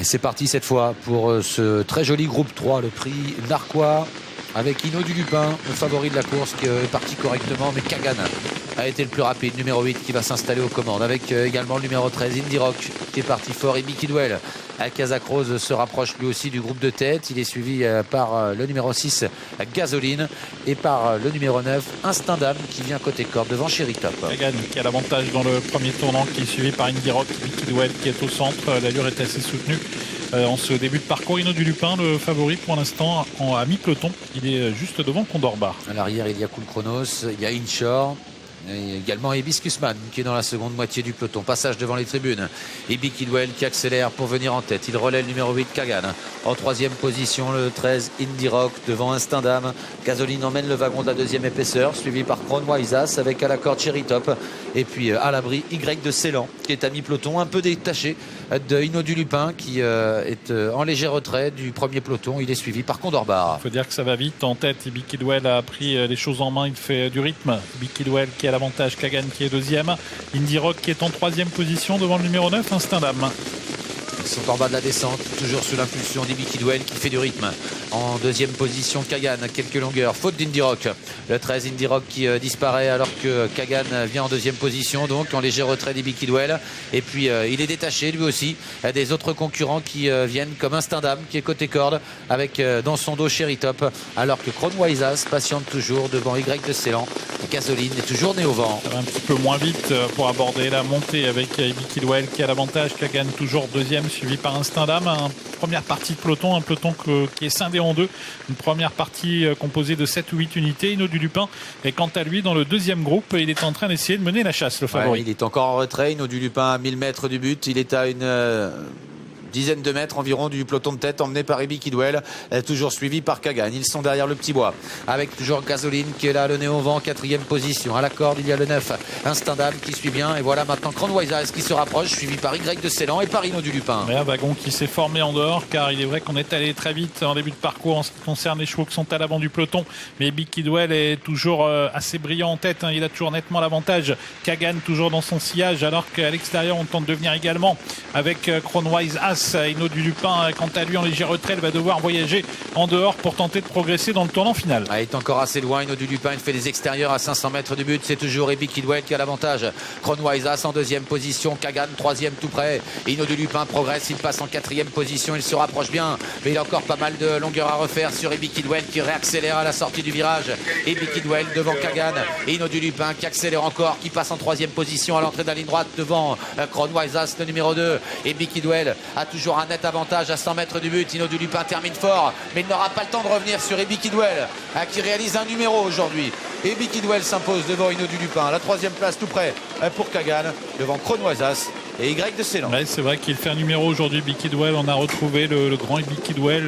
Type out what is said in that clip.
C'est parti cette fois pour ce très joli groupe 3, le prix Narquois, avec Hinault du Lupin, le favori de la course, qui est parti correctement, mais Kagan a été le plus rapide, numéro 8 qui va s'installer aux commandes, avec également le numéro 13 Indie Rock qui est parti fort, et Bicky Duel à Casacrose se rapproche lui aussi du groupe de tête. Il est suivi par le numéro 6 Gasoline et par le numéro 9 Instinct Dame qui vient côté corde devant Chéri Top. Kagan qui a l'avantage dans le premier tournant, qui est suivi par Indie Rock, Bicky Duel qui est au centre. L'allure est assez soutenue en ce début de parcours. Hinault du Lupin, le favori pour l'instant à mi-peloton. Il est juste devant Condorbar. À l'arrière, il y a Cool Chronos, il y a Inshore. Et également Hibiscusman qui est dans la seconde moitié du peloton. Passage devant les tribunes. Et Bicky Duel qui accélère pour venir en tête. Il relaie le numéro 8 Kagan. En troisième position, le 13 Indie Rock devant Instinct Dame. Gasoline emmène le wagon de la deuxième épaisseur, suivi par Crown Wisas avec à la corde Chéri Top. Et puis à l'abri Y de Ceylan qui est à mi-peloton, un peu détaché de Hinault du Lupin qui est en léger retrait du premier peloton. Il est suivi par Condorbar. Il faut dire que ça va vite en tête. Et Bicky Duel a pris les choses en main. Il fait du rythme. Bicky Duel qui a l'avantage, Kagan qui est deuxième, Indie Rock qui est en troisième position devant le numéro 9 Instinct Dame. Ils sont en bas de la descente, toujours sous l'impulsion d'Bicky Duel qui fait du rythme. En deuxième position, Kagan à quelques longueurs, faute d'Indie Rock. Le 13 Indie Rock qui disparaît alors que Kagan vient en deuxième position, donc en léger retrait d'Bicky Duel. Et puis il est détaché lui aussi des autres concurrents qui viennent comme Instinct Dame qui est côté corde avec dans son dos Chéri Top, alors que Crown Wisas patiente toujours devant Y de Ceylan. Gasoline est toujours né au vent. Ça va un petit peu moins vite pour aborder la montée avec Bicky Duel qui a l'avantage, Kagan toujours deuxième, suivi par Instinct Dame. Première partie de peloton, un peloton qui est scindé en deux. Une première partie composée de 7 ou 8 unités. Hinault du Lupin est quant à lui dans le deuxième groupe. Il est en train d'essayer de mener la chasse, le favori. Ouais, il est encore en retrait. Hinault du Lupin à 1000 mètres du but. Il est à une dizaine de mètres environ du peloton de tête emmené par Bicky Duel, toujours suivi par Kagan. Ils sont derrière le petit bois avec toujours Gasoline qui est là, le nez au vent, quatrième position. À la corde, il y a le 9 Instinct Dame qui suit bien, et voilà maintenant Crown Wisas qui se rapproche, suivi par Y de Ceylan et par Hinault du Lupin. Un wagon qui s'est formé en dehors, car il est vrai qu'on est allé très vite en début de parcours en ce qui concerne les chevaux qui sont à l'avant du peloton, mais Bicky Duel est toujours assez brillant en tête, hein. Il a toujours nettement l'avantage. Kagan toujours dans son sillage, alors qu'à l'extérieur on tente de venir également avec Crown Wisas. Hinault du Lupin, quant à lui en léger retrait, il va devoir voyager en dehors pour tenter de progresser dans le tournant final. Il est encore assez loin. Hinault du Lupin, il fait des extérieurs à 500 mètres du but. C'est toujours Bicky Duel qui a l'avantage. Crown Wisas en deuxième position, Kagan troisième tout près. Hinault du Lupin progresse, il passe en quatrième position, il se rapproche bien, mais il a encore pas mal de longueur à refaire sur Bicky Duel qui réaccélère à la sortie du virage. Et Bicky Duel devant Kagan. Et Hinault du Lupin qui accélère encore, qui passe en troisième position à l'entrée de la ligne droite devant Crown Wisas, le numéro 2. Et Bicky Duel a toujours un net avantage à 100 mètres du but. Hinault du Lupin termine fort, mais il n'aura pas le temps de revenir sur Bicky Duel qui réalise un numéro aujourd'hui. Et Bicky Duel s'impose devant Hinault du Lupin. La troisième place tout près pour Kagan devant Crown Wisas et Y de Ceylan. Ouais, c'est vrai qu'il fait un numéro aujourd'hui, Bicky Duel. On a retrouvé le grand Bicky Duel.